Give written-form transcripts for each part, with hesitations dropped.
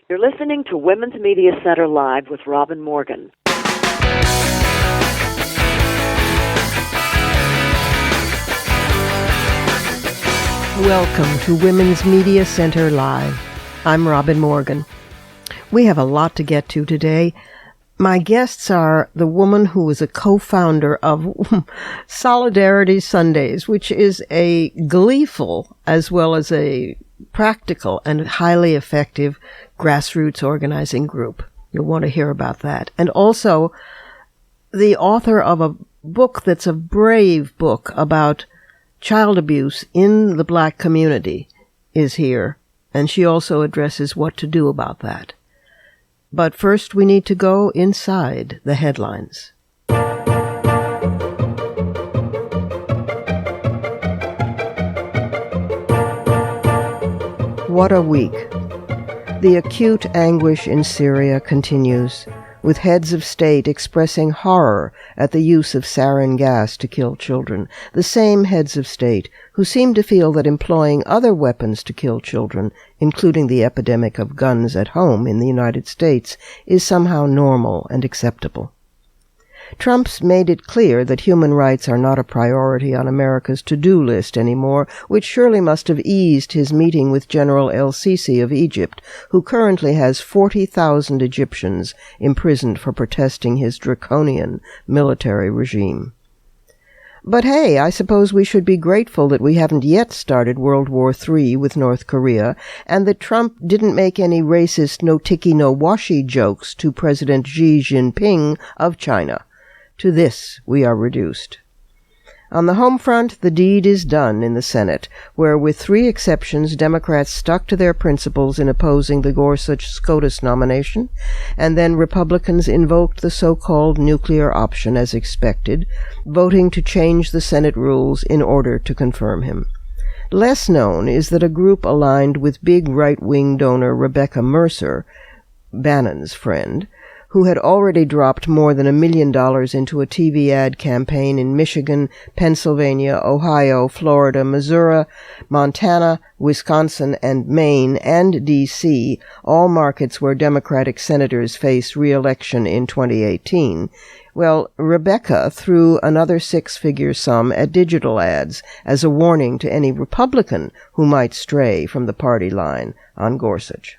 You're listening to Women's Media Center Live with Robin Morgan. Welcome to Women's Media Center Live. I'm Robin Morgan. We have a lot to get to today. My guests are the woman who is a co-founder of Solidarity Sundays, which is a gleeful as well as a practical and highly effective grassroots organizing group. You'll want to hear about that. And also the author of a book that's a brave book about child abuse in the Black community is here, and she also addresses what to do about that. But first we need to go inside the headlines. What a week. The acute anguish in Syria continues, with heads of state expressing horror at the use of sarin gas to kill children, the same heads of state who seem to feel that employing other weapons to kill children, including the epidemic of guns at home in the United States, is somehow normal and acceptable. Trump's made it clear that human rights are not a priority on America's to-do list anymore, which surely must have eased his meeting with General el-Sisi of Egypt, who currently has 40,000 Egyptians imprisoned for protesting his draconian military regime. But hey, I suppose we should be grateful that we haven't yet started World War III with North Korea, and that Trump didn't make any racist no-tiki no-washi jokes to President Xi Jinping of China. To this we are reduced. On the home front, the deed is done in the Senate, where with 3 exceptions, Democrats stuck to their principles in opposing the Gorsuch-SCOTUS nomination, and then Republicans invoked the so-called nuclear option as expected, voting to change the Senate rules in order to confirm him. Less known is that a group aligned with big right-wing donor Rebecca Mercer, Bannon's friend, who had already dropped more than $1 million into a TV ad campaign in Michigan, Pennsylvania, Ohio, Florida, Missouri, Montana, Wisconsin, and Maine, and D.C., all markets where Democratic senators face re-election in 2018. Well, Rebecca threw another 6-figure sum at digital ads as a warning to any Republican who might stray from the party line on Gorsuch.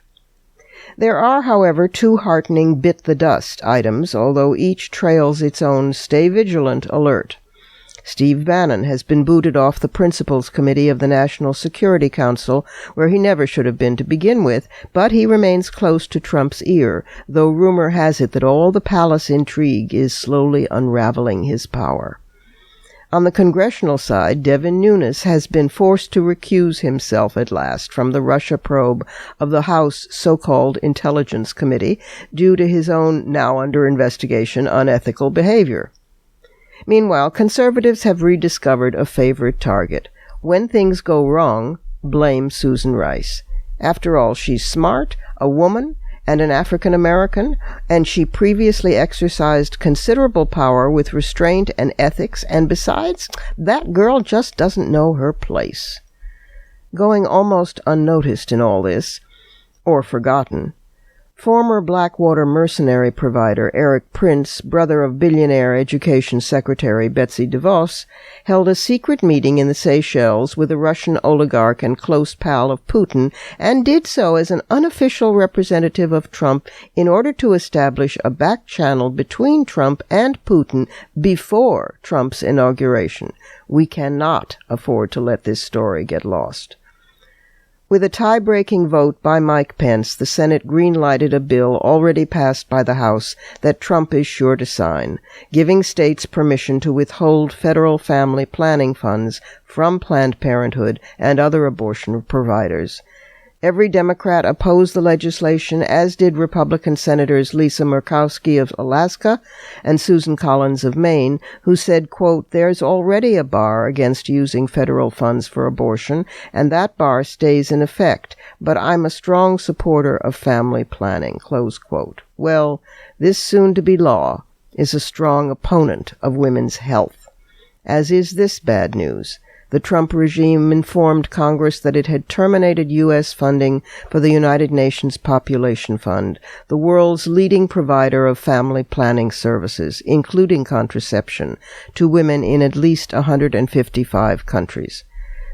There are, however, 2 heartening bit-the-dust items, although each trails its own stay vigilant alert. Steve Bannon has been booted off the Principals Committee of the National Security Council, where he never should have been to begin with, but he remains close to Trump's ear, though rumor has it that all the palace intrigue is slowly unraveling his power. On the congressional side, Devin Nunes has been forced to recuse himself at last from the Russia probe of the House so-called Intelligence Committee due to his own, now under investigation, unethical behavior. Meanwhile, conservatives have rediscovered a favorite target. When things go wrong, blame Susan Rice. After all, she's smart, a woman, and an African-American, and she previously exercised considerable power with restraint and ethics, and besides, that girl just doesn't know her place. Going almost unnoticed in all this, or forgotten, former Blackwater mercenary provider Eric Prince, brother of billionaire Education Secretary Betsy DeVos, held a secret meeting in the Seychelles with a Russian oligarch and close pal of Putin, and did so as an unofficial representative of Trump in order to establish a back channel between Trump and Putin before Trump's inauguration. We cannot afford to let this story get lost. With a tie-breaking vote by Mike Pence, the Senate green-lighted a bill already passed by the House that Trump is sure to sign, giving states permission to withhold federal family planning funds from Planned Parenthood and other abortion providers. Every Democrat opposed the legislation, as did Republican Senators Lisa Murkowski of Alaska and Susan Collins of Maine, who said, quote, "There's already a bar against using federal funds for abortion, and that bar stays in effect, but I'm a strong supporter of family planning," close quote. Well, this soon-to-be law is a strong opponent of women's health, as is this bad news. The Trump regime informed Congress that it had terminated U.S. funding for the United Nations Population Fund, the world's leading provider of family planning services, including contraception, to women in at least 155 countries.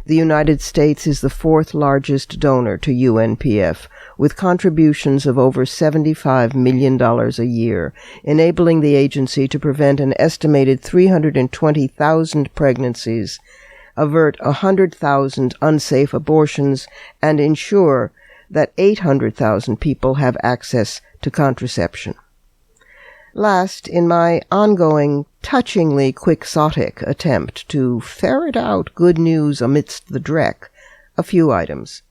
The United States is the fourth largest donor to UNPF, with contributions of over $75 million a year, enabling the agency to prevent an estimated 320,000 pregnancies, avert 100,000 unsafe abortions, and ensure that 800,000 people have access to contraception. Last, in my ongoing, touchingly quixotic attempt to ferret out good news amidst the dreck, a few items.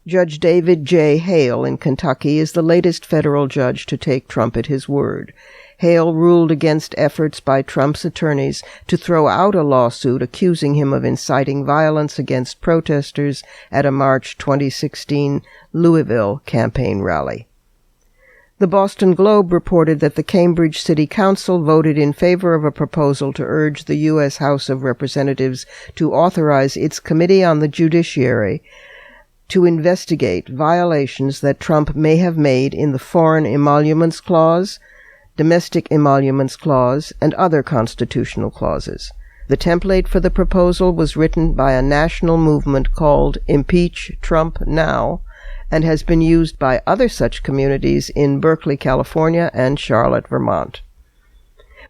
Judge David J. Hale in Kentucky is the latest federal judge to take Trump at his word. Hale ruled against efforts by Trump's attorneys to throw out a lawsuit accusing him of inciting violence against protesters at a March 2016 Louisville campaign rally. The Boston Globe reported that the Cambridge City Council voted in favor of a proposal to urge the U.S. House of Representatives to authorize its Committee on the Judiciary to investigate violations that Trump may have made in the Foreign Emoluments Clause, Domestic Emoluments Clause, and other constitutional clauses. The template for the proposal was written by a national movement called Impeach Trump Now, and has been used by other such communities in Berkeley, California, and Charlotte, Vermont.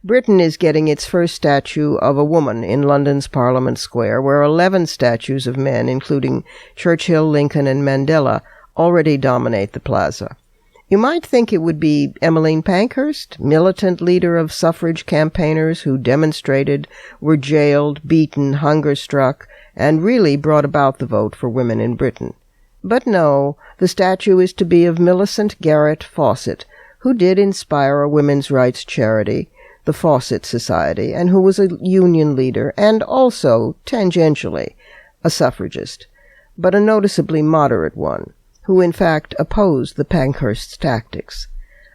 Britain is getting its first statue of a woman in London's Parliament Square, where 11 statues of men, including Churchill, Lincoln, and Mandela, already dominate the plaza. You might think it would be Emmeline Pankhurst, militant leader of suffrage campaigners who demonstrated, were jailed, beaten, hunger-struck, and really brought about the vote for women in Britain. But no, the statue is to be of Millicent Garrett Fawcett, who did inspire a women's rights charity, the Fawcett Society, and who was a union leader and also, tangentially, a suffragist, but a noticeably moderate one, who in fact opposed the Pankhurst's tactics.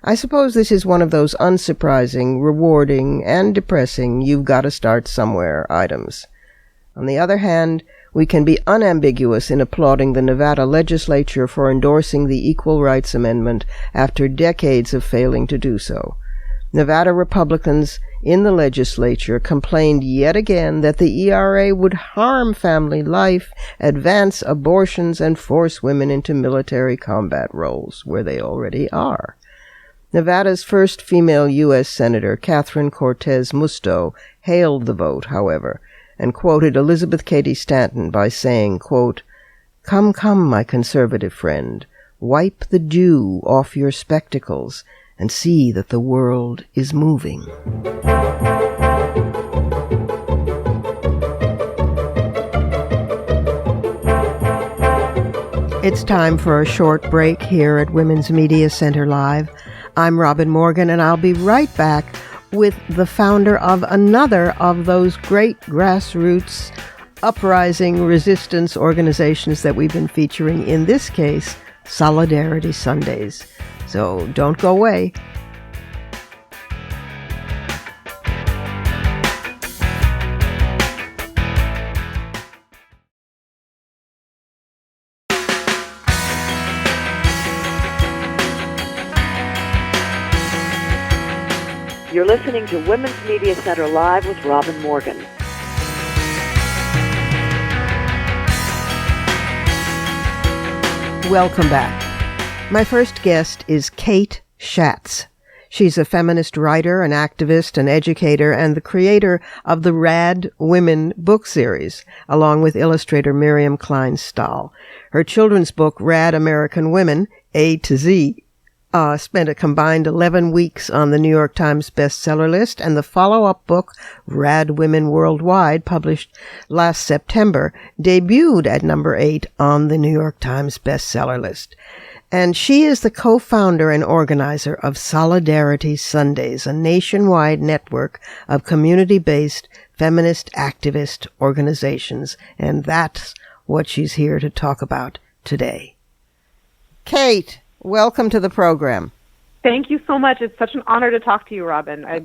I suppose this is one of those unsurprising, rewarding, and depressing you've-got-to-start-somewhere items. On the other hand, we can be unambiguous in applauding the Nevada legislature for endorsing the Equal Rights Amendment after decades of failing to do so. Nevada Republicans in the legislature complained yet again that the ERA would harm family life, advance abortions, and force women into military combat roles, where they already are. Nevada's first female U.S. Senator, Catherine Cortez Musto, hailed the vote, however, and quoted Elizabeth Cady Stanton by saying, quote, "Come, come, my conservative friend, wipe the dew off your spectacles and see that the world is moving." It's time for a short break here at Women's Media Center Live. I'm Robin Morgan, and I'll be right back with the founder of another of those great grassroots uprising resistance organizations that we've been featuring, in this case, Solidarity Sundays. So don't go away. You're listening to Women's Media Center Live with Robin Morgan. Welcome back. My first guest is Kate Schatz. She's a feminist writer, an activist, an educator, and the creator of the Rad Women book series, along with illustrator Miriam Klein-Stahl. Her children's book, Rad American Women, A to Z, spent a combined 11 weeks on the New York Times bestseller list, and the follow-up book, Rad Women Worldwide, published last September, debuted at number 8 on the New York Times bestseller list. And she is the co-founder and organizer of Solidarity Sundays, a nationwide network of community-based feminist activist organizations. And that's what she's here to talk about today. Kate, welcome to the program. Thank you so much. It's such an honor to talk to you, Robin. I'm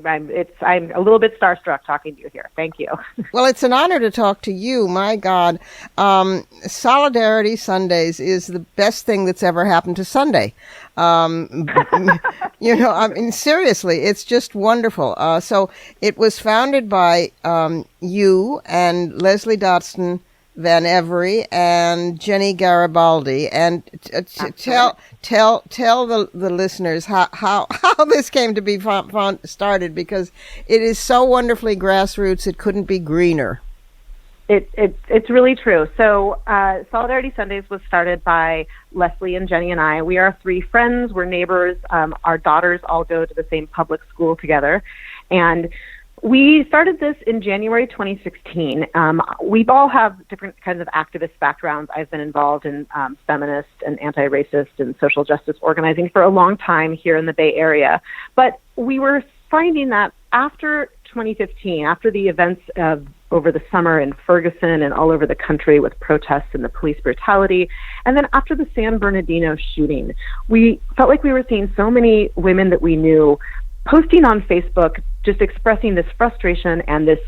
a little bit starstruck talking to you here. Thank you. Well, it's an honor to talk to you. My God. Solidarity Sundays is the best thing that's ever happened to Sunday. I mean, seriously, it's just wonderful. So it was founded by you and Leslie Dotson Van Every and Jenny Garibaldi, and tell the listeners how this came to be started, because it is so wonderfully grassroots. It couldn't be greener. It's really true. So Solidarity Sundays was started by Leslie and Jenny and I. We are three friends. We're neighbors. Our daughters all go to the same public school together, and we started this in January 2016. We all have different kinds of activist backgrounds. I've been involved in feminist and anti-racist and social justice organizing for a long time here in the Bay Area. But we were finding that after 2015, after the events of over the summer in Ferguson and all over the country with protests and the police brutality, and then after the San Bernardino shooting, we felt like we were seeing so many women that we knew posting on Facebook, just expressing this frustration and this,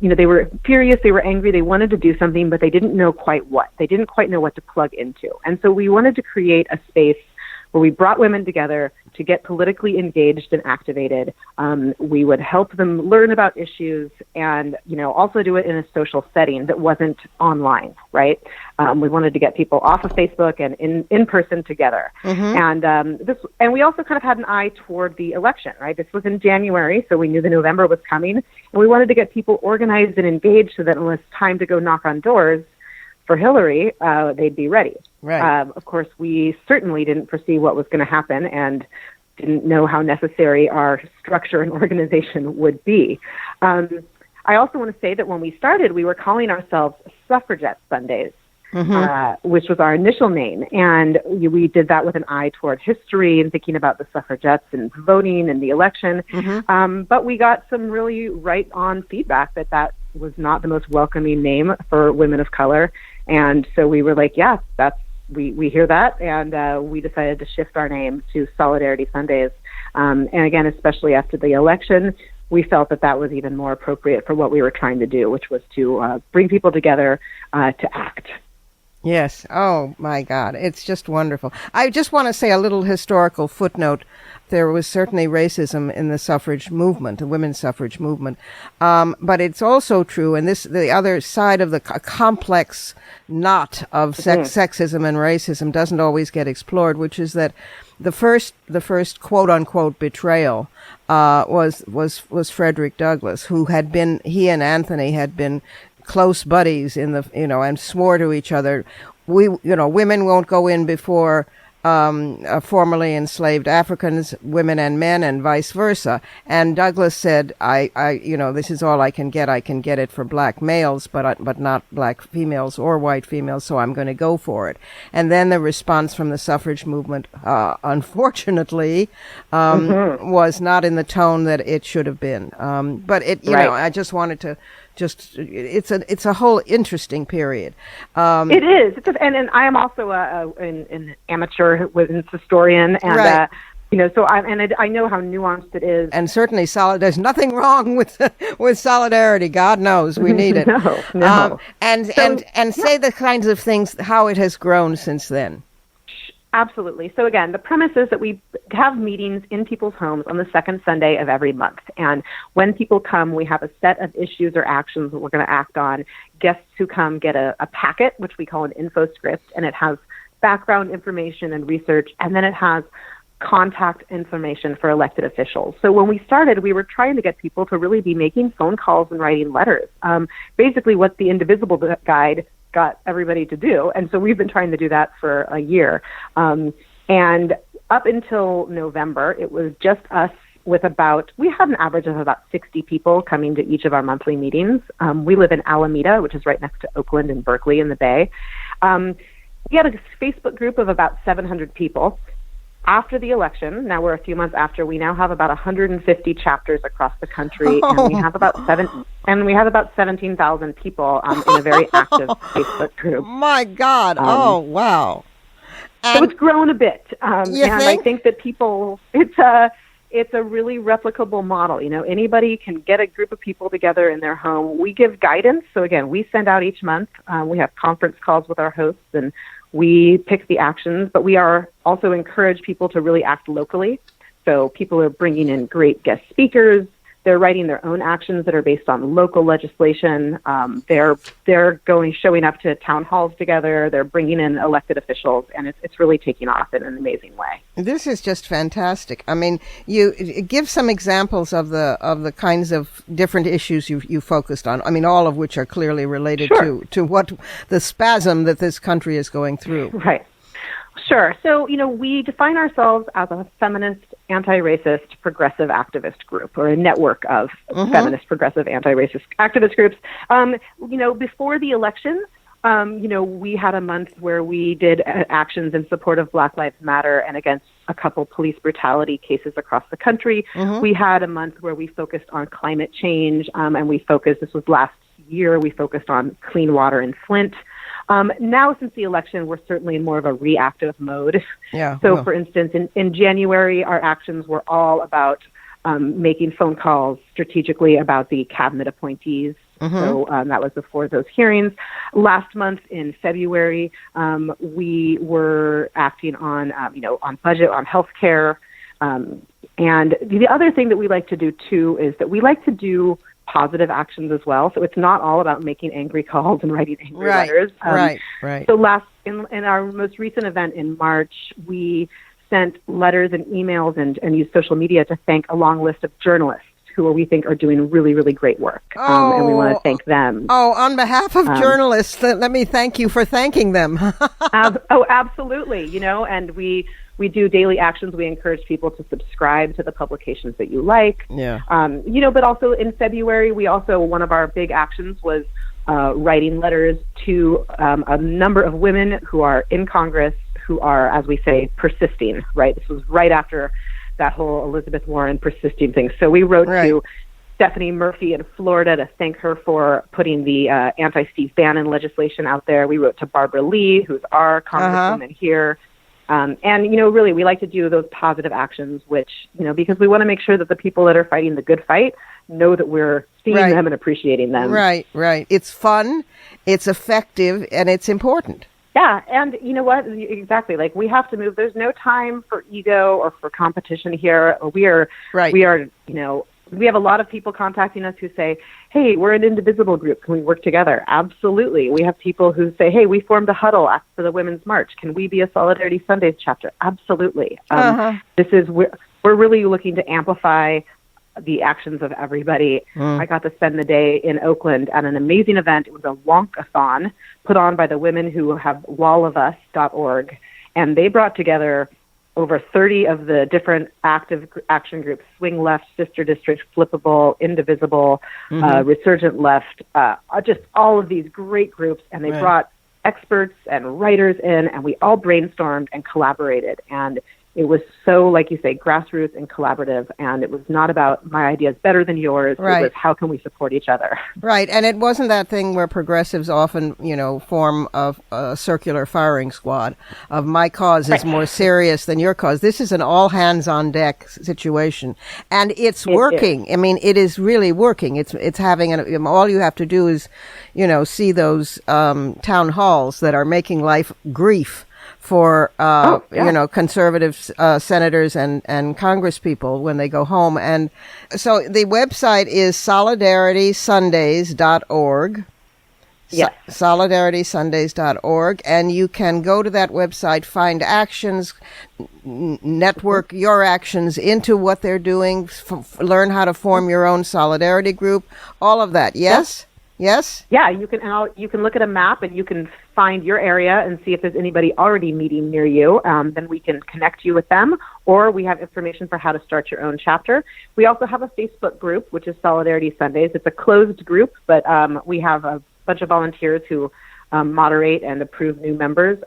they were furious, they were angry, they wanted to do something, but they didn't know quite what. They didn't quite know what to plug into. And so we wanted to create a space where we brought women together to get politically engaged and activated. We would help them learn about issues and, also do it in a social setting that wasn't online, right? We wanted to get people off of Facebook and in person together. Mm-hmm. And we also kind of had an eye toward the election, right? This was in January, so we knew that November was coming, and we wanted to get people organized and engaged so that when it was time to go knock on doors for Hillary, they'd be ready. Right. Of course, we certainly didn't foresee what was going to happen and didn't know how necessary our structure and organization would be. I also want to say that when we started, we were calling ourselves Suffragette Sundays, mm-hmm. Which was our initial name. And we did that with an eye toward history and thinking about the suffragettes and voting and the election. Mm-hmm. But we got some really right-on feedback that was not the most welcoming name for women of color. And so we were like, yeah, we hear that, and we decided to shift our name to Solidarity Sundays. And again, especially after the election, we felt that was even more appropriate for what we were trying to do, which was to bring people together to act. Yes. Oh, my God. It's just wonderful. I just want to say a little historical footnote. There was certainly racism in the suffrage movement, the women's suffrage movement. But it's also true, and the other side of the complex knot of sexism and racism doesn't always get explored, which is that the first quote unquote betrayal was Frederick Douglass, he and Anthony had been close buddies and swore to each other, women won't go in before formerly enslaved Africans, women and men, and vice versa. And Douglass said, this is all I can get. I can get it for black males, but not black females or white females, so I'm going to go for it. And then the response from the suffrage movement, unfortunately, was not in the tone that it should have been. But I just wanted to it's a whole interesting period. It is. And I am also an amateur historian, and right. So I know how nuanced it is. And certainly there's nothing wrong with solidarity. God knows we need it. No. Say the kinds of things, how it has grown since then. Absolutely. So again, the premise is that we have meetings in people's homes on the second Sunday of every month. And when people come, we have a set of issues or actions that we're going to act on. Guests who come get a packet, which we call an info script, and it has background information and research, and then it has contact information for elected officials. So when we started, we were trying to get people to really be making phone calls and writing letters. Basically what the Indivisible Guide got everybody to do. And so we've been trying to do that for a year. And up until November, it was just us we had an average of about 60 people coming to each of our monthly meetings. We live in Alameda, which is right next to Oakland and Berkeley in the Bay. We had a Facebook group of about 700 people. After the election, now we're a few months after, we now have about 150 chapters across the country, and we have about 17,000 people in a very active Facebook group. My God! Oh, wow! So it's grown a bit, you and think? I think that it's a really replicable model. Anybody can get a group of people together in their home. We give guidance. So again, we send out each month. We have conference calls with our hosts, and we pick the actions. But we are also encourage people to really act locally. So people are bringing in great guest speakers. They're writing their own actions that are based on local legislation. They're showing up to town halls together. They're bringing in elected officials, and it's really taking off in an amazing way. This is just fantastic. I mean, you give some examples of the kinds of different issues you focused on. I mean, all of which are clearly related to what the spasm that this country is going through. Right. Sure. So, we define ourselves as a feminist, anti-racist, progressive activist group, or a network of feminist, progressive, anti-racist activist groups. Before the election, we had a month where we did actions in support of Black Lives Matter and against a couple police brutality cases across the country. We had a month where we focused on climate change, and this was last year, we focused on clean water in Flint. Now, since the election, we're certainly in more of a reactive mode. For instance, in January, our actions were all about making phone calls strategically about the cabinet appointees. So that was before those hearings. Last month in February, we were acting on budget, on health care. And the other thing that we like to do, too, is that we like to do positive actions as well. So it's not all about making angry calls and writing angry letters. Right. So in our most recent event in March, we sent letters and emails and used social media to thank a long list of journalists who we think are doing really, really great work. And we want to thank them. On behalf of journalists, let me thank you for thanking them. Absolutely. And we do daily actions. We encourage people to subscribe to the publications that you like. But also in February, one of our big actions was writing letters to a number of women who are in Congress who are, as we say, persisting, right? This was right after that whole Elizabeth Warren persisting thing. So we wrote to Stephanie Murphy in Florida to thank her for putting the anti-Steve Bannon legislation out there. We wrote to Barbara Lee, who's our congresswoman here. Really, we like to do those positive actions, which, because we want to make sure that the people that are fighting the good fight know that we're seeing them and appreciating them. Right. It's fun, it's effective, and it's important. Yeah, and you know what? Exactly. Like, we have to move. There's no time for ego or for competition here. We have a lot of people contacting us who say, hey, we're an indivisible group. Can we work together? Absolutely. We have people who say, hey, we formed a huddle after the Women's March. Can we be a Solidarity Sundays chapter? Absolutely. We're really looking to amplify the actions of everybody. I got to spend the day in Oakland at an amazing event. It was a Wonkathon put on by the women who have wallofus.org. And they brought together over 30 of the different active action groups: Swing Left, Sister District, Flippable, Indivisible, Resurgent Left, just all of these great groups. And they brought experts and writers in, and we all brainstormed and collaborated. And it was so, like you say, grassroots and collaborative, and it was not about my idea is better than yours. It was how can we support each other. Right, and it wasn't that thing where progressives often, form a circular firing squad of my cause is more serious than your cause. This is an all-hands-on-deck situation, and it's working. I mean, it is really working. It's having all you have to do is, see those town halls that are making life grief for conservative senators and Congress people when they go home. And so the website is solidaritysundays.org. Yes. solidaritysundays.org, and you can go to that website, find actions, network your actions into what they're doing, learn how to form your own solidarity group, all of that. Yes? Yes? Yeah, you can look at a map and you can find your area and see if there's anybody already meeting near you. Then we can connect you with them, or we have information for how to start your own chapter. We also have a Facebook group, which is Solidarity Sundays. It's a closed group, but we have a bunch of volunteers who moderate and approve new members.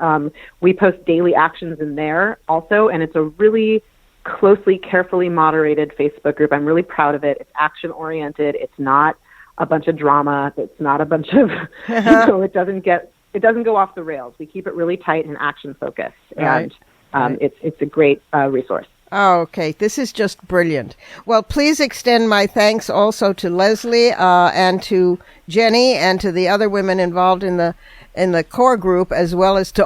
We post daily actions in there also, and it's a really closely, carefully moderated Facebook group. I'm really proud of it. It's action-oriented. It's not a bunch of drama. It's not a bunch of, it doesn't get it doesn't go off the rails. We keep it really tight and action focused, Right. and it's a great resource. Oh, okay. This is just brilliant. Well, please extend my thanks also to Leslie and to Jenny and to the other women involved in the core group, as well as to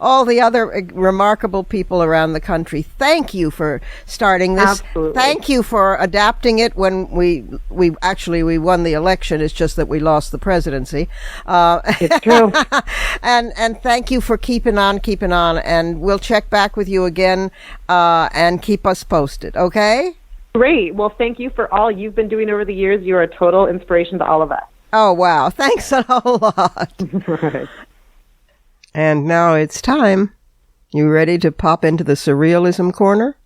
all the other remarkable people around the country. Thank you for starting this. Absolutely. Thank you for adapting it when we won the election. It's just that we lost the presidency. It's true. and thank you for keeping on, and we'll check back with you again and keep us posted. Okay? Great. Well, thank you for all you've been doing over the years. You are a total inspiration to all of us. Oh, wow. Thanks a whole lot. Right. And now it's time. You ready to pop into the Surrealism Corner?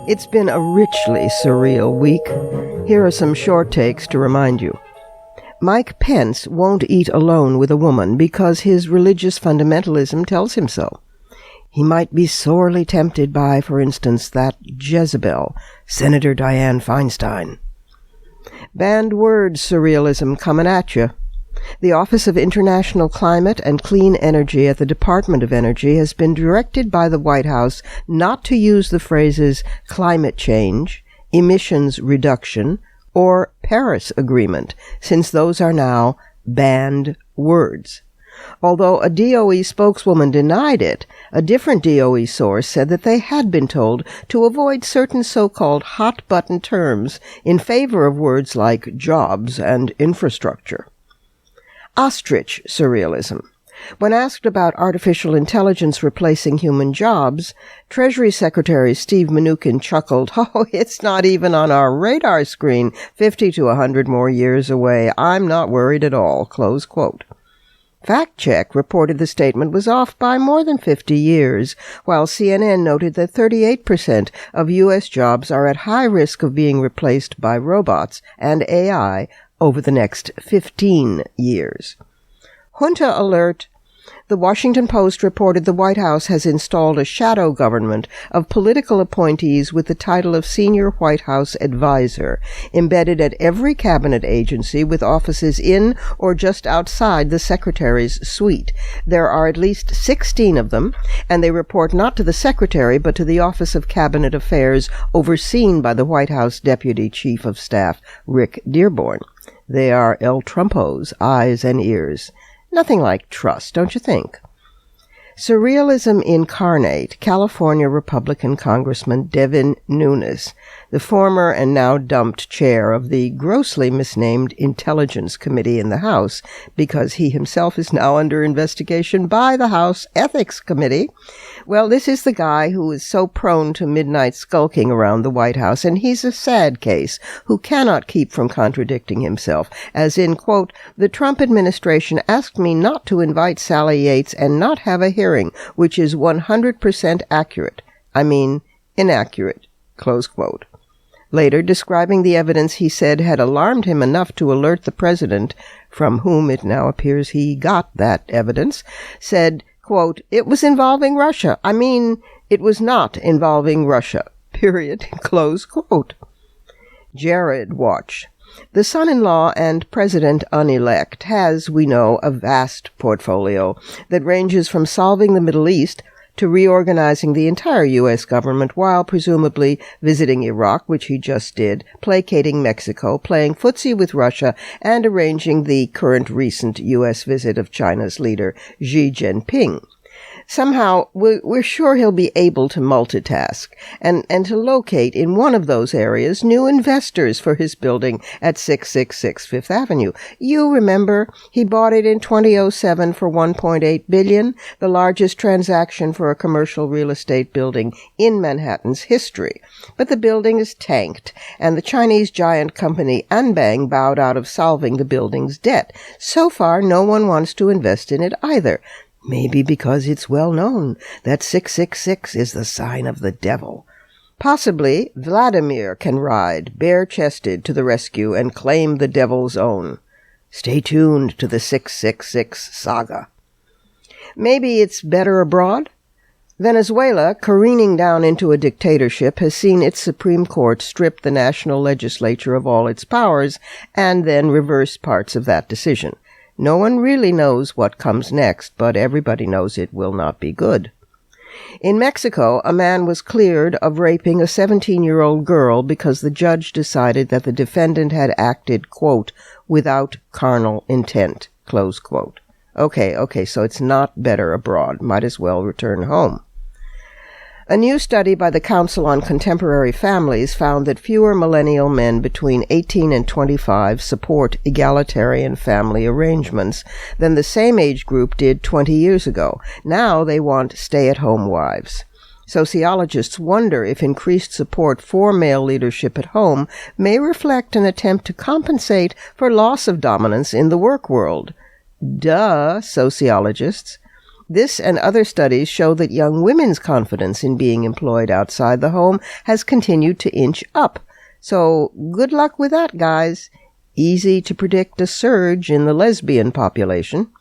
It's been a richly surreal week. Here are some short takes to remind you. Mike Pence won't eat alone with a woman because his religious fundamentalism tells him so. He might be sorely tempted by, for instance, that Jezebel, Senator Dianne Feinstein. Banned word surrealism coming at you. The Office of International Climate and Clean Energy at the Department of Energy has been directed by the White House not to use the phrases climate change, emissions reduction, or Paris Agreement, since those are now banned words. Although a DOE spokeswoman denied it, a different DOE source said that they had been told to avoid certain so-called hot-button terms in favor of words like jobs and infrastructure. Ostrich surrealism. When asked about artificial intelligence replacing human jobs, Treasury Secretary Steve Mnuchin chuckled, "Oh, it's not even on our radar screen, 50 to 100 more years away. I'm not worried at all," close quote. Fact Check reported the statement was off by more than 50 years, while CNN noted that 38% of U.S. jobs are at high risk of being replaced by robots and AI over the next 15 years. Junta alert. The Washington Post reported the White House has installed a shadow government of political appointees with the title of Senior White House Advisor, embedded at every cabinet agency with offices in or just outside the Secretary's suite. There are at least 16 of them, and they report not to the Secretary but to the Office of Cabinet Affairs, overseen by the White House Deputy Chief of Staff, Rick Dearborn. They are El Trumpo's eyes and ears. Nothing like trust, don't you think? Surrealism incarnate, California Republican Congressman Devin Nunes, the former and now dumped chair of the grossly misnamed Intelligence Committee in the House, because he himself is now under investigation by the House Ethics Committee. Well, this is the guy who is so prone to midnight skulking around the White House, and he's a sad case who cannot keep from contradicting himself, as in, quote, "The Trump administration asked me not to invite Sally Yates and not have a hearing, which is 100% accurate. I mean, inaccurate," close quote. Later, describing the evidence he said had alarmed him enough to alert the president, from whom it now appears he got that evidence, said, quote, "It was involving Russia. I mean, it was not involving Russia, period," close quote. Jared Watch. The son-in-law and president-unelect has, we know, a vast portfolio that ranges from solving the Middle East to reorganizing the entire U.S. government while presumably visiting Iraq, which he just did, placating Mexico, playing footsie with Russia, and arranging the current recent U.S. visit of China's leader, Xi Jinping. Somehow, we're sure he'll be able to multitask and to locate in one of those areas new investors for his building at 666 Fifth Avenue. You remember, he bought it in 2007 for $1.8 billion, the largest transaction for a commercial real estate building in Manhattan's history. But the building is tanked, and the Chinese giant company Anbang bowed out of solving the building's debt. So far, no one wants to invest in it either. Maybe because it's well known that 666 is the sign of the devil. Possibly Vladimir can ride, bare-chested, to the rescue and claim the devil's own. Stay tuned to the 666 saga. Maybe it's better abroad? Venezuela, careening down into a dictatorship, has seen its Supreme Court strip the national legislature of all its powers and then reverse parts of that decision. No one really knows what comes next, but everybody knows it will not be good. In Mexico, a man was cleared of raping a 17-year-old girl because the judge decided that the defendant had acted, quote, without carnal intent, close quote. Okay, so it's not better abroad. Might as well return home. A new study by the Council on Contemporary Families found that fewer millennial men between 18 and 25 support egalitarian family arrangements than the same age group did 20 years ago. Now they want stay-at-home wives. Sociologists wonder if increased support for male leadership at home may reflect an attempt to compensate for loss of dominance in the work world. Duh, sociologists. This and other studies show that young women's confidence in being employed outside the home has continued to inch up. So good luck with that, guys. Easy to predict a surge in the lesbian population.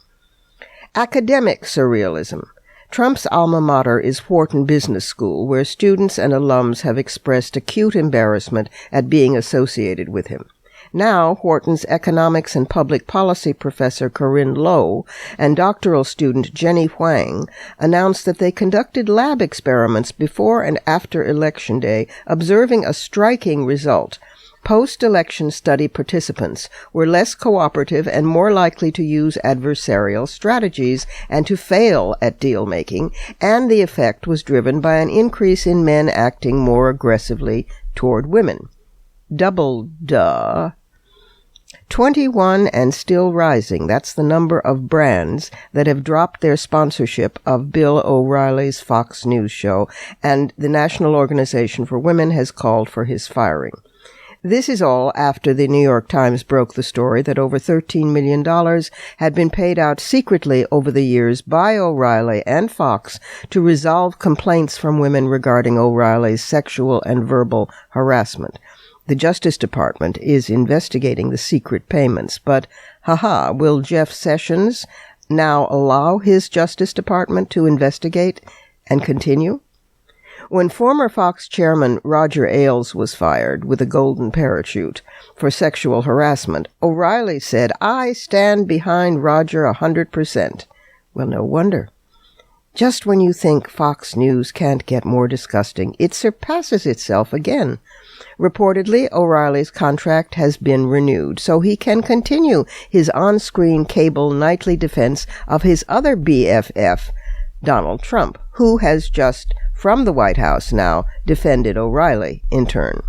Academic surrealism. Trump's alma mater is Wharton Business School, where students and alums have expressed acute embarrassment at being associated with him. Now, Wharton's economics and public policy professor Corinne Lowe and doctoral student Jenny Huang announced that they conducted lab experiments before and after Election Day, observing a striking result. Post-election study participants were less cooperative and more likely to use adversarial strategies and to fail at deal-making, and the effect was driven by an increase in men acting more aggressively toward women. Double duh. 21 and still rising. That's the number of brands that have dropped their sponsorship of Bill O'Reilly's Fox News show, and the National Organization for Women has called for his firing. This is all after the New York Times broke the story that over $13 million had been paid out secretly over the years by O'Reilly and Fox to resolve complaints from women regarding O'Reilly's sexual and verbal harassment. The Justice Department is investigating the secret payments, but, will Jeff Sessions now allow his Justice Department to investigate and continue? When former Fox chairman Roger Ailes was fired with a golden parachute for sexual harassment, O'Reilly said, "I stand behind Roger 100%. Well, no wonder. Just when you think Fox News can't get more disgusting, it surpasses itself again. Reportedly, O'Reilly's contract has been renewed, so he can continue his on-screen cable nightly defense of his other BFF, Donald Trump, who has just, from the White House now, defended O'Reilly in turn.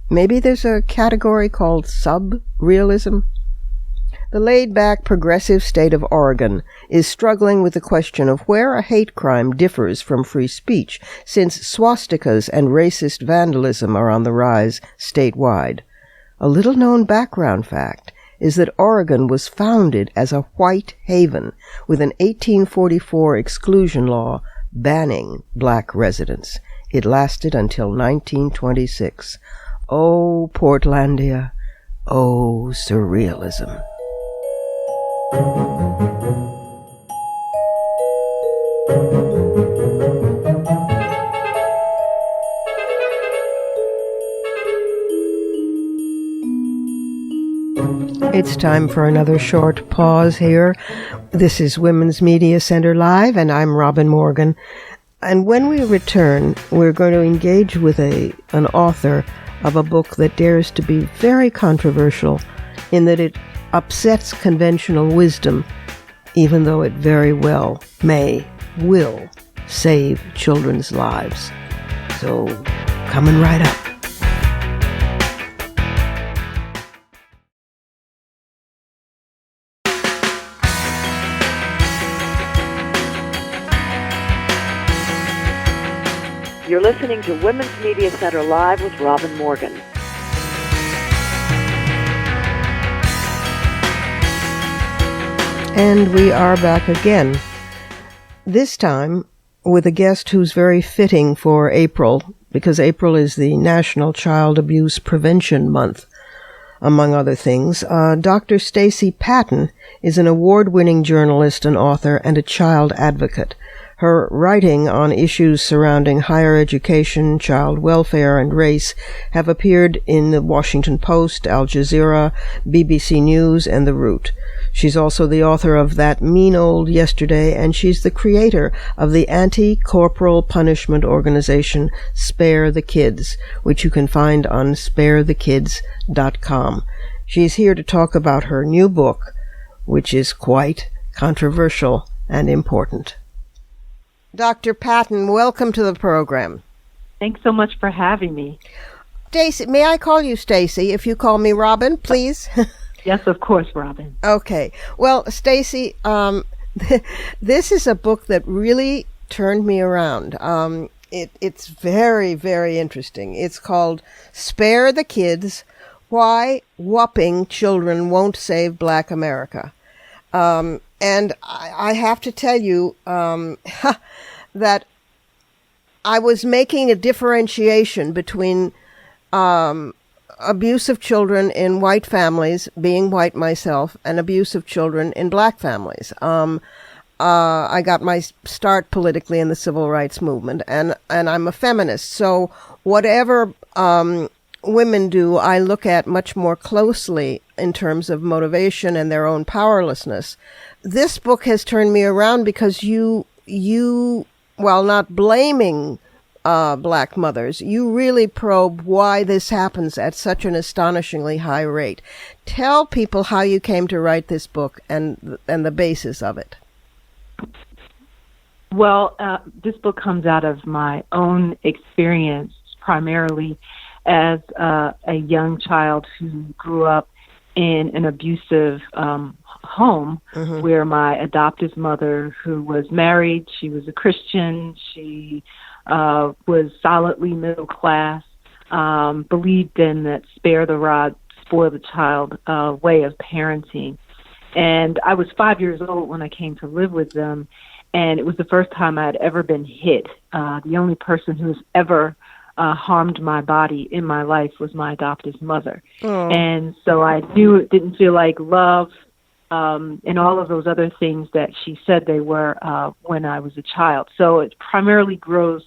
Maybe there's a category called sub-realism? The laid-back progressive state of Oregon is struggling with the question of where a hate crime differs from free speech, since swastikas and racist vandalism are on the rise statewide. A little-known background fact is that Oregon was founded as a white haven with an 1844 exclusion law banning black residents. It lasted until 1926. Oh, Portlandia. Oh, Surrealism. It's time for another short pause here. This is Women's Media Center Live, and I'm Robin Morgan. And when we return, we're going to engage with an author of a book that dares to be very controversial in that it upsets conventional wisdom, even though it very well will save children's lives. So, coming right up. You're listening to Women's Media Center Live with Robin Morgan. And we are back again. This time with a guest who's very fitting for April, because April is the National Child Abuse Prevention Month, among other things. Dr. Stacey Patton is an award-winning journalist and author and a child advocate. Her writing on issues surrounding higher education, child welfare, and race have appeared in the Washington Post, Al Jazeera, BBC News, and The Root. She's also the author of That Mean Old Yesterday, and she's the creator of the anti-corporal punishment organization Spare the Kids, which you can find on sparethekids.com. She's here to talk about her new book, which is quite controversial and important. Dr. Patton, welcome to the program. Thanks so much for having me. Stacey, may I call you Stacey if you call me Robin, please? Yes, of course, Robin. Okay. Well, Stacey, this is a book that really turned me around. It's very, very interesting. It's called Spare the Kids, Why Whupping Children Won't Save Black America. And I have to tell you that I was making a differentiation between abuse of children in white families, being white myself, and abuse of children in black families. I got my start politically in the civil rights movement, and I'm a feminist. So whatever women do, I look at much more closely in terms of motivation and their own powerlessness. This book has turned me around because you, while not blaming black mothers, you really probe why this happens at such an astonishingly high rate. Tell people how you came to write this book and the basis of it. Well, this book comes out of my own experience, primarily as a young child who grew up in an abusive home where my adoptive mother, who was married, she was a Christian, she was solidly middle class, believed in that spare the rod, spoil the child way of parenting. And I was 5 years old when I came to live with them, and it was the first time I had ever been hit. The only person who's ever harmed my body in my life was my adoptive mother. Oh. And so I knew it didn't feel like love and all of those other things that she said they were when I was a child. So it primarily grows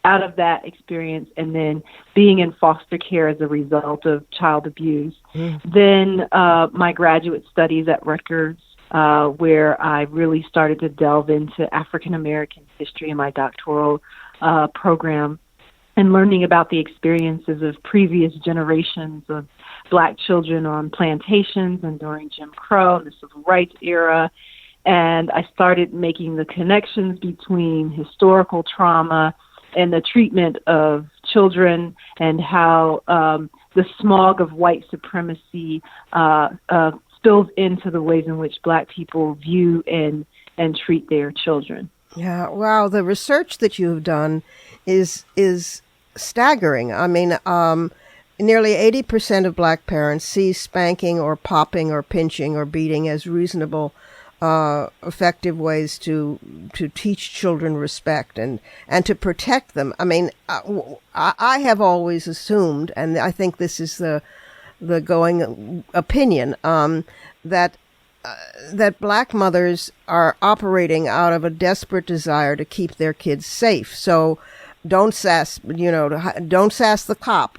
out of that experience and then being in foster care as a result of child abuse. Then my graduate studies at Rutgers, where I really started to delve into African American history in my doctoral program, and learning about the experiences of previous generations of black children on plantations and during Jim Crow and the Civil Rights era. And I started making the connections between historical trauma and the treatment of children and how the smog of white supremacy spills into the ways in which black people view and treat their children. Yeah, wow, the research that you've done is staggering. I mean, nearly 80% of black parents see spanking or popping or pinching or beating as reasonable, effective ways to teach children respect and to protect them. I mean, I have always assumed, and I think this is the going opinion, that black mothers are operating out of a desperate desire to keep their kids safe. So don't sass the cop.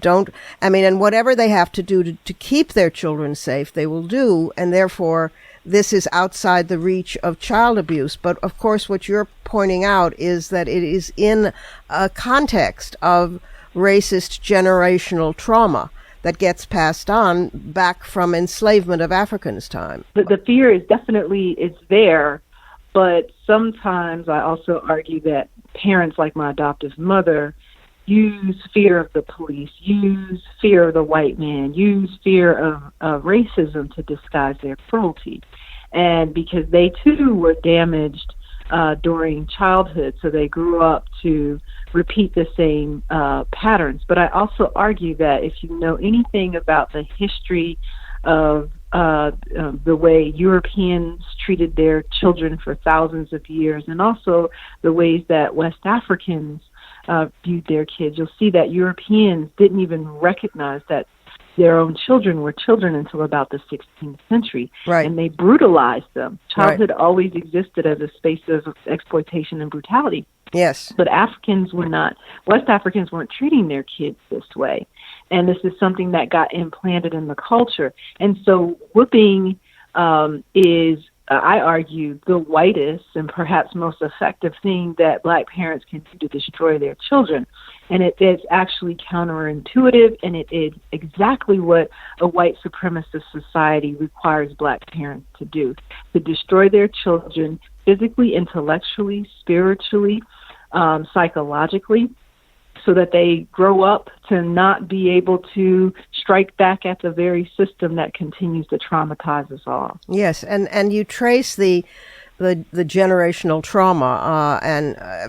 And whatever they have to do to keep their children safe, they will do. And therefore, this is outside the reach of child abuse. But of course, what you're pointing out is that it is in a context of racist generational trauma that gets passed on back from enslavement of Africans' time. The fear is there, but sometimes I also argue that parents like my adoptive mother use fear of the police, use fear of the white man, use fear of racism to disguise their cruelty. And because they too were damaged during childhood, so they grew up to repeat the same patterns. But I also argue that if you know anything about the history of the way Europeans treated their children for thousands of years, and also the ways that West Africans viewed their kids, you'll see that Europeans didn't even recognize that their own children were children until about the 16th century. Right. And they brutalized them. Childhood Right. always existed as a space of exploitation and brutality. Yes. But West Africans weren't treating their kids this way. And this is something that got implanted in the culture. And so whooping is, I argue, the whitest and perhaps most effective thing that Black parents can do to destroy their children. And it is actually counterintuitive, and it is exactly what a white supremacist society requires Black parents to do, to destroy their children physically, intellectually, spiritually, psychologically, so that they grow up to not be able to strike back at the very system that continues to traumatize us all. Yes, and you trace the generational trauma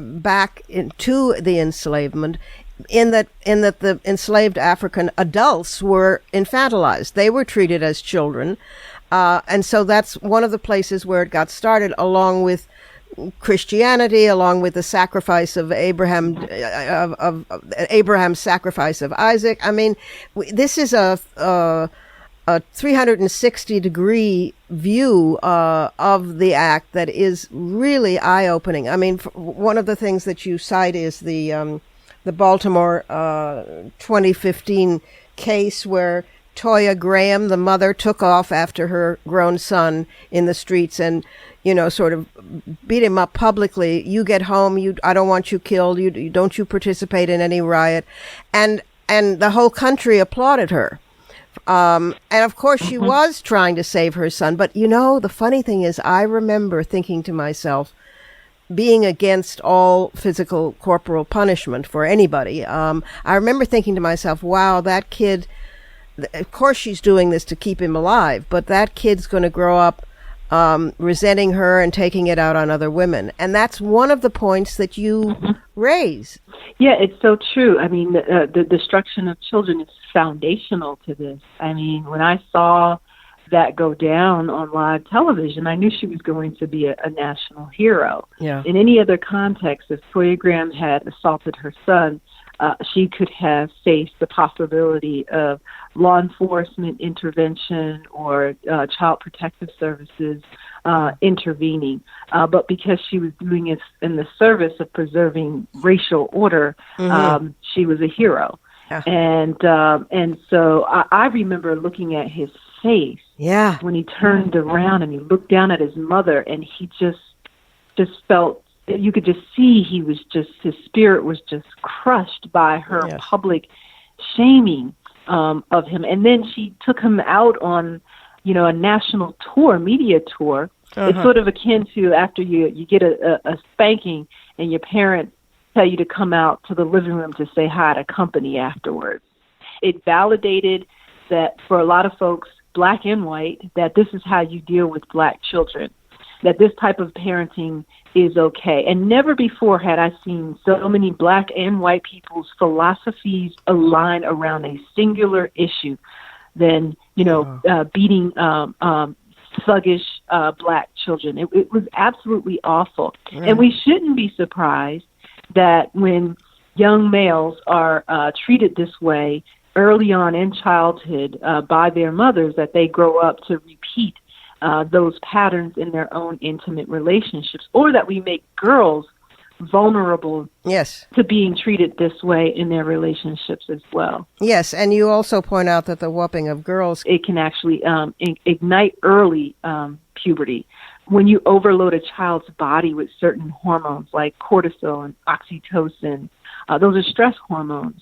back into the enslavement, in that the enslaved African adults were infantilized. They were treated as children, and so that's one of the places where it got started, along with Christianity, along with the sacrifice of Abraham, of Abraham's sacrifice of Isaac. I mean, this is a 360-degree view of the act that is really eye-opening. I mean, one of the things that you cite is the Baltimore 2015 case where Toya Graham, the mother, took off after her grown son in the streets and, sort of beat him up publicly. You get home, I don't want you killed. Don't you participate in any riot. And the whole country applauded her. And of course she was trying to save her son. But the funny thing is, I remember thinking to myself, being against all physical corporal punishment for anybody, I remember thinking to myself, wow, that kid, of course she's doing this to keep him alive, but that kid's going to grow up resenting her and taking it out on other women. And that's one of the points that you raise. Yeah, it's so true. I mean, the destruction of children is foundational to this. I mean, when I saw that go down on live television, I knew she was going to be a national hero. Yeah. In any other context, if Toya Graham had assaulted her son, she could have faced the possibility of law enforcement intervention or child protective services intervening. But because she was doing it in the service of preserving racial order, she was a hero. Yeah. And so I remember looking at his face when he turned around and he looked down at his mother, and he just felt, you could just see his spirit was just crushed by her public shaming of him. And then she took him out on, a national tour, media tour. It's sort of akin to after you get a spanking and your parents tell you to come out to the living room to say hi to company afterwards. It validated that for a lot of folks, Black and white, that this is how you deal with Black children, that this type of parenting is okay. And never before had I seen so many Black and white people's philosophies align around a singular issue than, beating thuggish Black children. It was absolutely awful. And we shouldn't be surprised that when young males are treated this way early on in childhood by their mothers, that they grow up to repeat those patterns in their own intimate relationships, or that we make girls vulnerable to being treated this way in their relationships as well. Yes, and you also point out that the whooping of girls, it can actually ignite early puberty. When you overload a child's body with certain hormones like cortisol and oxytocin, those are stress hormones.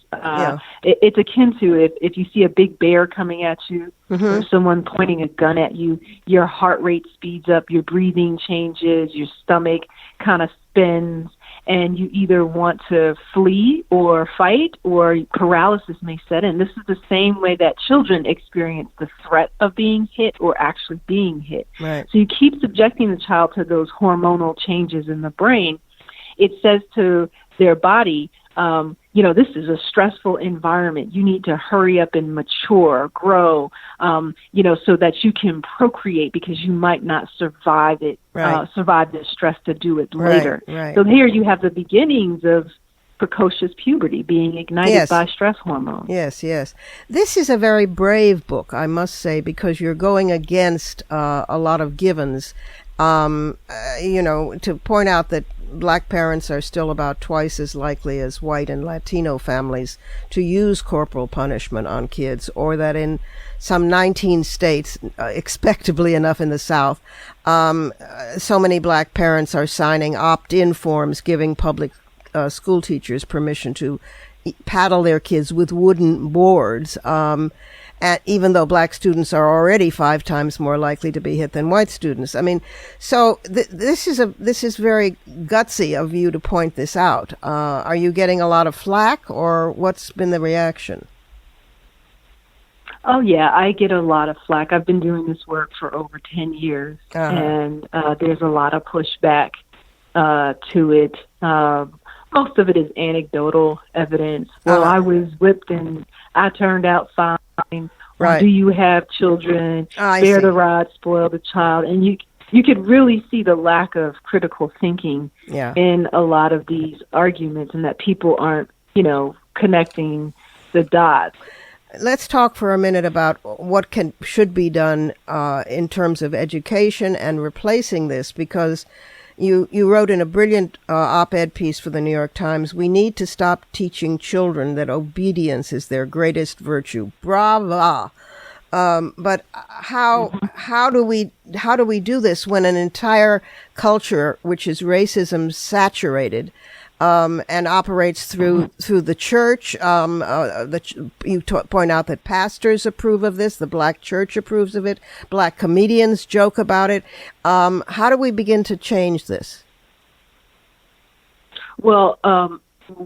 It's akin to if you see a big bear coming at you, or someone pointing a gun at you, your heart rate speeds up, your breathing changes, your stomach kind of spins, and you either want to flee or fight, or paralysis may set in. This is the same way that children experience the threat of being hit or actually being hit. Right. So you keep subjecting the child to those hormonal changes in the brain. It says to their body, this is a stressful environment. You need to hurry up and mature, grow, so that you can procreate, because you might not survive it, survive the stress to do it later. Right. So here you have the beginnings of precocious puberty being ignited by stress hormones. Yes, yes. This is a very brave book, I must say, because you're going against a lot of givens. To point out that black parents are still about twice as likely as white and Latino families to use corporal punishment on kids, or that in some 19 states, expectably enough in the South, so many black parents are signing opt-in forms giving public school teachers permission to paddle their kids with wooden boards, even though black students are already 5 times more likely to be hit than white students. I mean, so this is very gutsy of you to point this out. Are you getting a lot of flack, or what's been the reaction? Oh, yeah, I get a lot of flack. I've been doing this work for over 10 years, and there's a lot of pushback to it. Most of it is anecdotal evidence. Well, I was whipped and I turned out fine. Right. Do you have children? Spare the rod, spoil the child. And you could really see the lack of critical thinking in a lot of these arguments, and that people aren't, connecting the dots. Let's talk for a minute about what should be done in terms of education and replacing this, because you wrote in a brilliant op-ed piece for the New York Times, "We need to stop teaching children that obedience is their greatest virtue." Brava! But how do we do this when an entire culture, which is racism saturated, and operates through the church? You point out that pastors approve of this. The black church approves of it. Black comedians joke about it. How do we begin to change this? Well,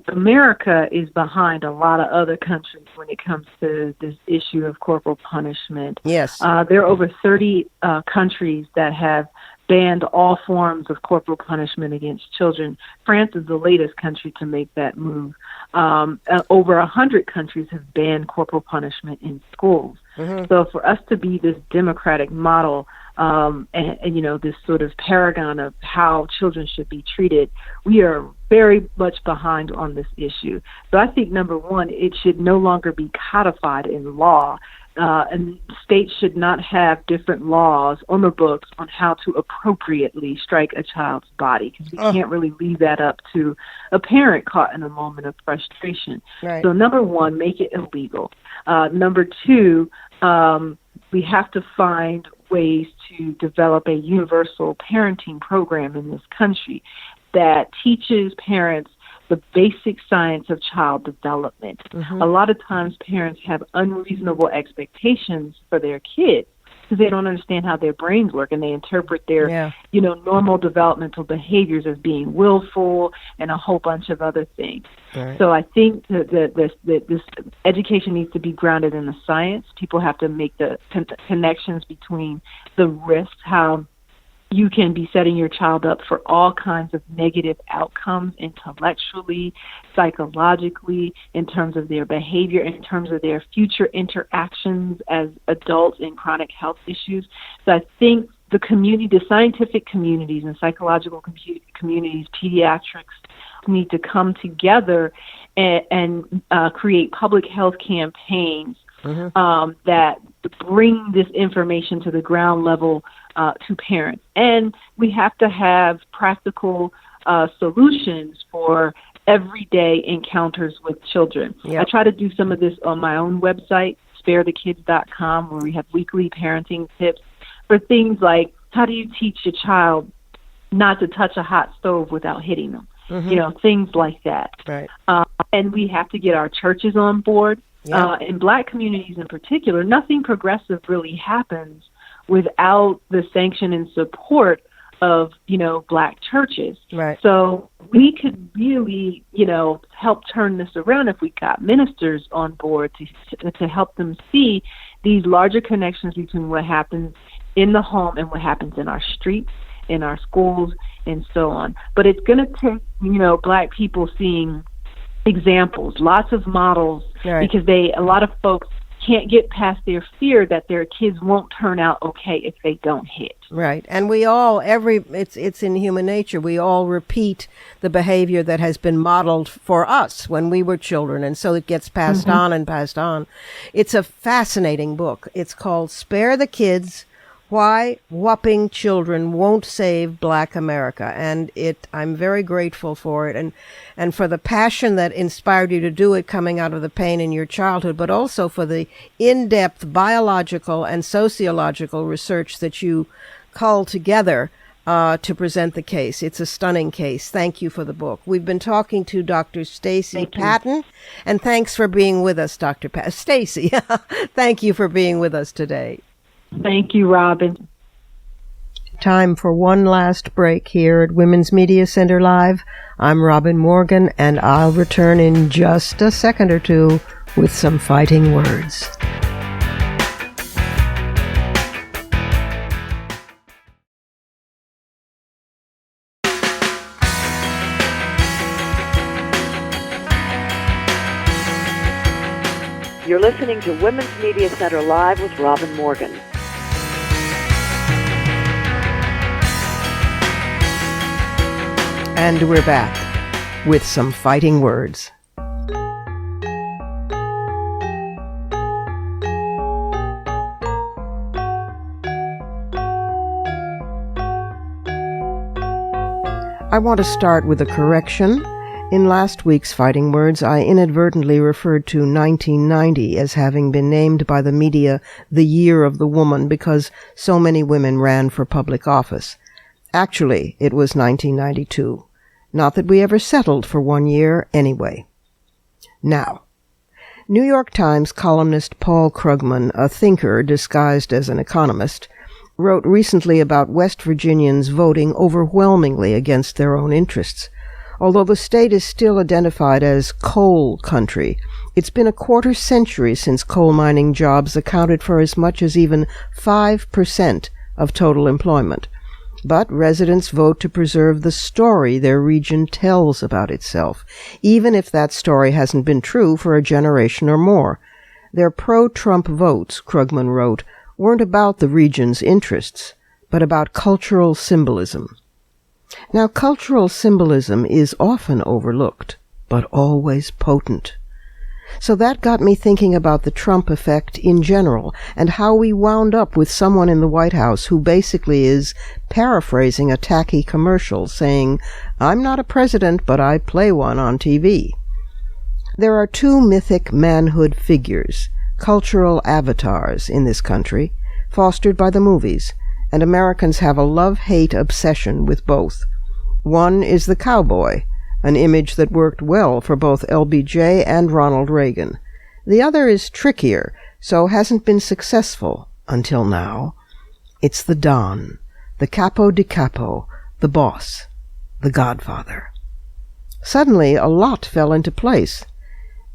America is behind a lot of other countries when it comes to this issue of corporal punishment. Yes. There are over 30 countries that have banned all forms of corporal punishment against children. France is the latest country to make that move. Over 100 countries have banned corporal punishment in schools. Mm-hmm. So for us to be this democratic model, and this sort of paragon of how children should be treated, we are very much behind on this issue. So I think, number one, it should no longer be codified in law. And states should not have different laws on the books on how to appropriately strike a child's body, because we can't really leave that up to a parent caught in a moment of frustration. Right. So number one, make it illegal. Number two, we have to find ways to develop a universal parenting program in this country that teaches parents the basic science of child development. Mm-hmm. A lot of times parents have unreasonable expectations for their kids because they don't understand how their brains work, and they interpret their, normal developmental behaviors as being willful and a whole bunch of other things. Right. So I think that this education needs to be grounded in the science. People have to make the connections between the risks, how you can be setting your child up for all kinds of negative outcomes intellectually, psychologically, in terms of their behavior, in terms of their future interactions as adults in chronic health issues. So I think the scientific communities and psychological communities, pediatrics, need to come together and create public health campaigns that bring this information to the ground level to parents. And we have to have practical solutions for everyday encounters with children. Yep. I try to do some of this on my own website, sparethekids.com, where we have weekly parenting tips for things like, how do you teach your child not to touch a hot stove without hitting them? Mm-hmm. Things like that. Right. And we have to get our churches on board. Yep. In Black communities in particular, nothing progressive really happens without the sanction and support of, Black churches. Right. So we could really, help turn this around if we got ministers on board to help them see these larger connections between what happens in the home and what happens in our streets, in our schools, and so on. But it's going to take, Black people seeing examples, lots of models, right, because a lot of folks can't get past their fear that their kids won't turn out okay if they don't hit. Right. And we all, it's in human nature, we all repeat the behavior that has been modeled for us when we were children, and so it gets passed on and passed on. It's a fascinating book. It's called Spare the Kids, Why Whupping Children Won't Save Black America. And I'm very grateful for it and for the passion that inspired you to do it coming out of the pain in your childhood, but also for the in-depth biological and sociological research that you culled together to present the case. It's a stunning case. Thank you for the book. We've been talking to Dr. Stacey Patton, and thanks for being with us, Dr. Stacey. Thank you for being with us today. Thank you, Robin. Time for one last break here at Women's Media Center Live. I'm Robin Morgan, and I'll return in just a second or two with some fighting words. You're listening to Women's Media Center Live with Robin Morgan. And we're back with some fighting words. I want to start with a correction. In last week's Fighting Words, I inadvertently referred to 1990 as having been named by the media the year of the woman because so many women ran for public office. Actually, it was 1992. Not that we ever settled for 1 year anyway. Now, New York Times columnist Paul Krugman, a thinker disguised as an economist, wrote recently about West Virginians voting overwhelmingly against their own interests. Although the state is still identified as coal country, it's been a quarter century since coal mining jobs accounted for as much as even 5% of total employment. But residents vote to preserve the story their region tells about itself, even if that story hasn't been true for a generation or more. Their pro-Trump votes, Krugman wrote, weren't about the region's interests, but about cultural symbolism. Now, cultural symbolism is often overlooked, but always potent. So that got me thinking about the Trump effect in general, and how we wound up with someone in the White House who basically is paraphrasing a tacky commercial, saying, "I'm not a president, but I play one on TV." There are two mythic manhood figures, cultural avatars in this country, fostered by the movies, and Americans have a love-hate obsession with both. One is the cowboy, an image that worked well for both LBJ and Ronald Reagan. The other is trickier, so hasn't been successful until now. It's the Don, the capo di capo, the boss, the godfather. Suddenly, a lot fell into place.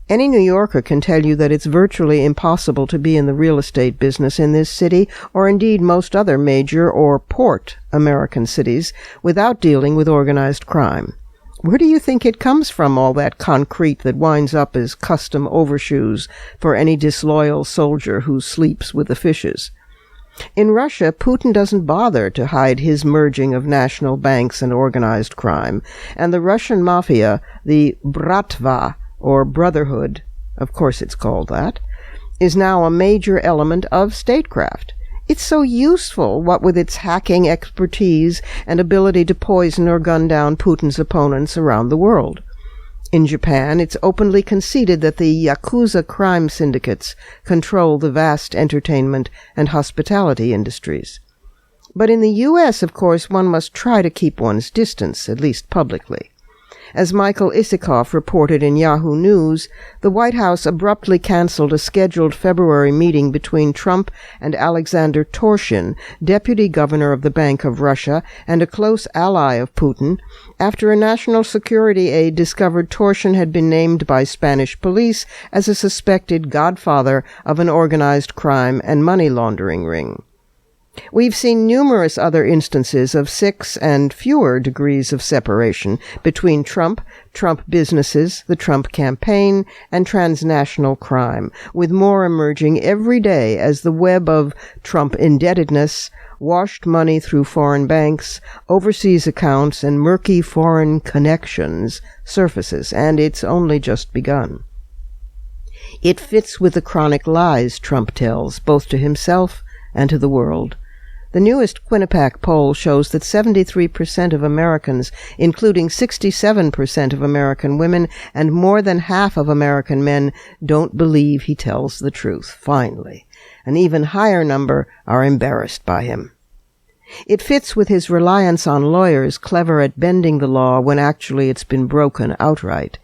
Any New Yorker can tell you that it's virtually impossible to be in the real estate business in this city, or indeed most other major or port American cities, without dealing with organized crime. Where do you think it comes from, all that concrete that winds up as custom overshoes for any disloyal soldier who sleeps with the fishes? In Russia, Putin doesn't bother to hide his merging of national banks and organized crime, and the Russian mafia, the Bratva, or Brotherhood, of course it's called that, is now a major element of statecraft. It's so useful, what with its hacking expertise and ability to poison or gun down Putin's opponents around the world. In Japan, it's openly conceded that the Yakuza crime syndicates control the vast entertainment and hospitality industries. But in the U.S., of course, one must try to keep one's distance, at least publicly. As Michael Isikoff reported in Yahoo News, the White House abruptly canceled a scheduled February meeting between Trump and Alexander Torshin, deputy governor of the Bank of Russia and a close ally of Putin, after a national security aide discovered Torshin had been named by Spanish police as a suspected godfather of an organized crime and money laundering ring. We've seen numerous other instances of 6 and fewer degrees of separation between Trump, Trump businesses, the Trump campaign, and transnational crime, with more emerging every day as the web of Trump indebtedness, washed money through foreign banks, overseas accounts, and murky foreign connections surfaces, and it's only just begun. It fits with the chronic lies Trump tells, both to himself and to the world. The newest Quinnipiac poll shows that 73% of Americans, including 67% of American women and more than half of American men, don't believe he tells the truth, finally. An even higher number are embarrassed by him. It fits with his reliance on lawyers clever at bending the law when actually it's been broken outright.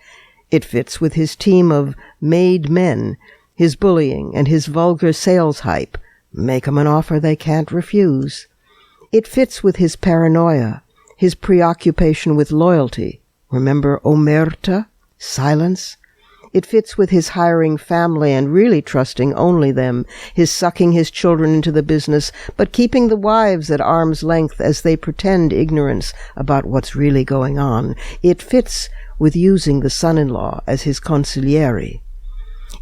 It fits with his team of made men, his bullying, and his vulgar sales hype. Make 'em an offer they can't refuse. It fits with his paranoia, his preoccupation with loyalty. Remember omerta? Silence? It fits with his hiring family and really trusting only them, his sucking his children into the business, but keeping the wives at arm's length as they pretend ignorance about what's really going on. It fits with using the son-in-law as his consigliere.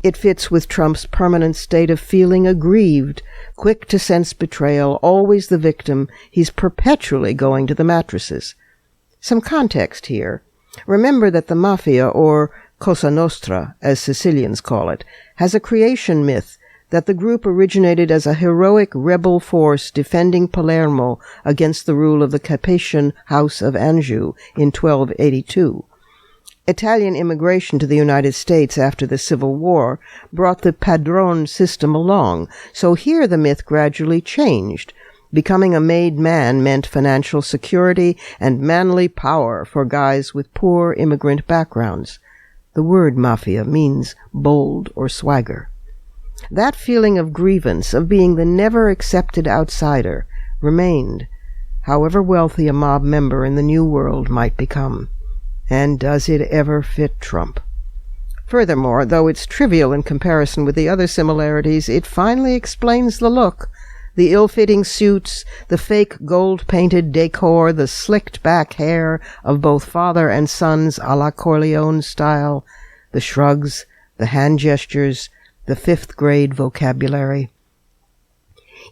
It fits with Trump's permanent state of feeling aggrieved, quick to sense betrayal, always the victim. He's perpetually going to the mattresses. Some context here. Remember that the Mafia, or Cosa Nostra, as Sicilians call it, has a creation myth that the group originated as a heroic rebel force defending Palermo against the rule of the Capetian House of Anjou in 1282. Italian immigration to the United States after the Civil War brought the padrone system along, so here the myth gradually changed. Becoming a made man meant financial security and manly power for guys with poor immigrant backgrounds. The word mafia means bold or swagger. That feeling of grievance, of being the never-accepted outsider, remained, however wealthy a mob member in the New World might become. And does it ever fit Trump? Furthermore, though it's trivial in comparison with the other similarities, it finally explains the look. The ill-fitting suits, the fake gold-painted decor, the slicked-back hair of both father and sons a la Corleone style, the shrugs, the hand gestures, the fifth-grade vocabulary.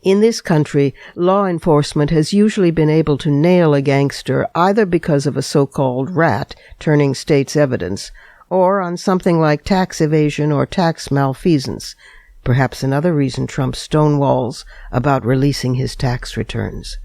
In this country, law enforcement has usually been able to nail a gangster either because of a so-called rat turning state's evidence, or on something like tax evasion or tax malfeasance, perhaps another reason Trump stonewalls about releasing his tax returns.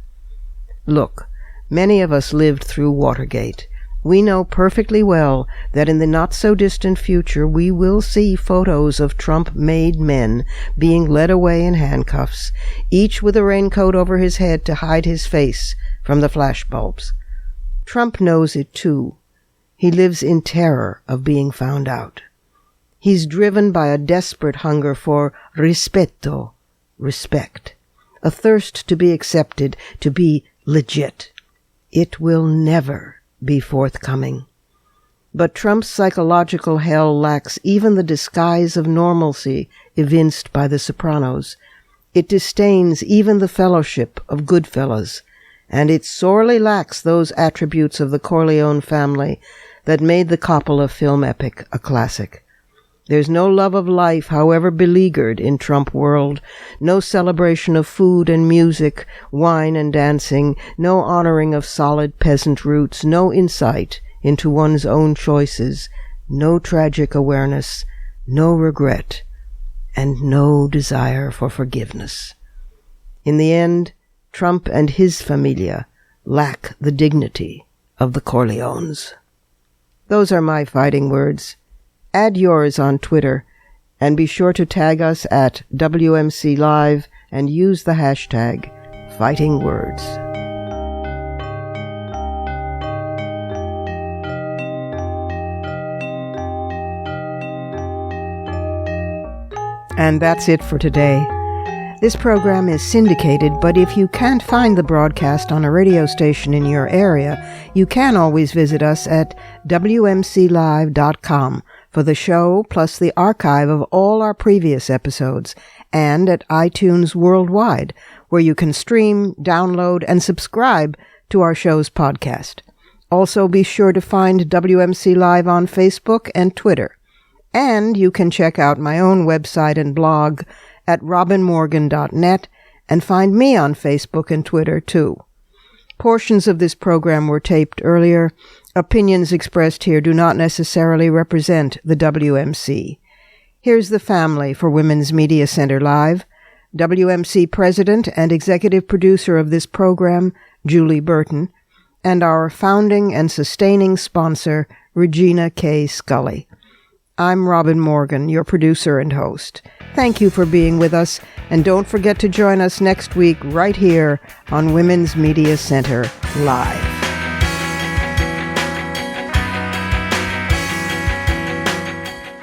Look, many of us lived through Watergate. We know perfectly well that in the not-so-distant future we will see photos of Trump-made men being led away in handcuffs, each with a raincoat over his head to hide his face from the flashbulbs. Trump knows it too. He lives in terror of being found out. He's driven by a desperate hunger for rispetto, respect, a thirst to be accepted, to be legit. It will never be forthcoming. But Trump's psychological hell lacks even the disguise of normalcy evinced by The Sopranos. It disdains even the fellowship of good fellas, and it sorely lacks those attributes of the Corleone family that made the Coppola film epic a classic. There's no love of life, however beleaguered, in Trump world, no celebration of food and music, wine and dancing, no honoring of solid peasant roots, no insight into one's own choices, no tragic awareness, no regret, and no desire for forgiveness. In the end, Trump and his familia lack the dignity of the Corleones. Those are my fighting words. Add yours on Twitter, and be sure to tag us at WMC Live and use the hashtag #FightingWords. And that's it for today. This program is syndicated, but if you can't find the broadcast on a radio station in your area, you can always visit us at WMCLive.com for the show, plus the archive of all our previous episodes, and at iTunes worldwide, where you can stream, download, and subscribe to our show's podcast. Also, be sure to find WMC Live on Facebook and Twitter. And you can check out my own website and blog at robinmorgan.net and find me on Facebook and Twitter, too. Portions of this program were taped earlier. Opinions expressed here do not necessarily represent the WMC. Here's the family for Women's Media Center Live. WMC President and Executive Producer of this program, Julie Burton, and our founding and sustaining sponsor, Regina K. Scully. I'm Robin Morgan, your producer and host. Thank you for being with us, and don't forget to join us next week right here on Women's Media Center Live.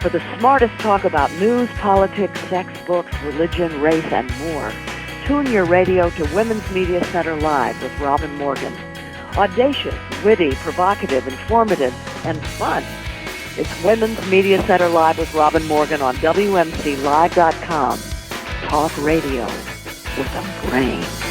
For the smartest talk about news, politics, sex, books, religion, race, and more, tune your radio to Women's Media Center Live with Robin Morgan. Audacious, witty, provocative, informative, and fun. It's Women's Media Center Live with Robin Morgan on WMCLive.com. Talk radio with a brain.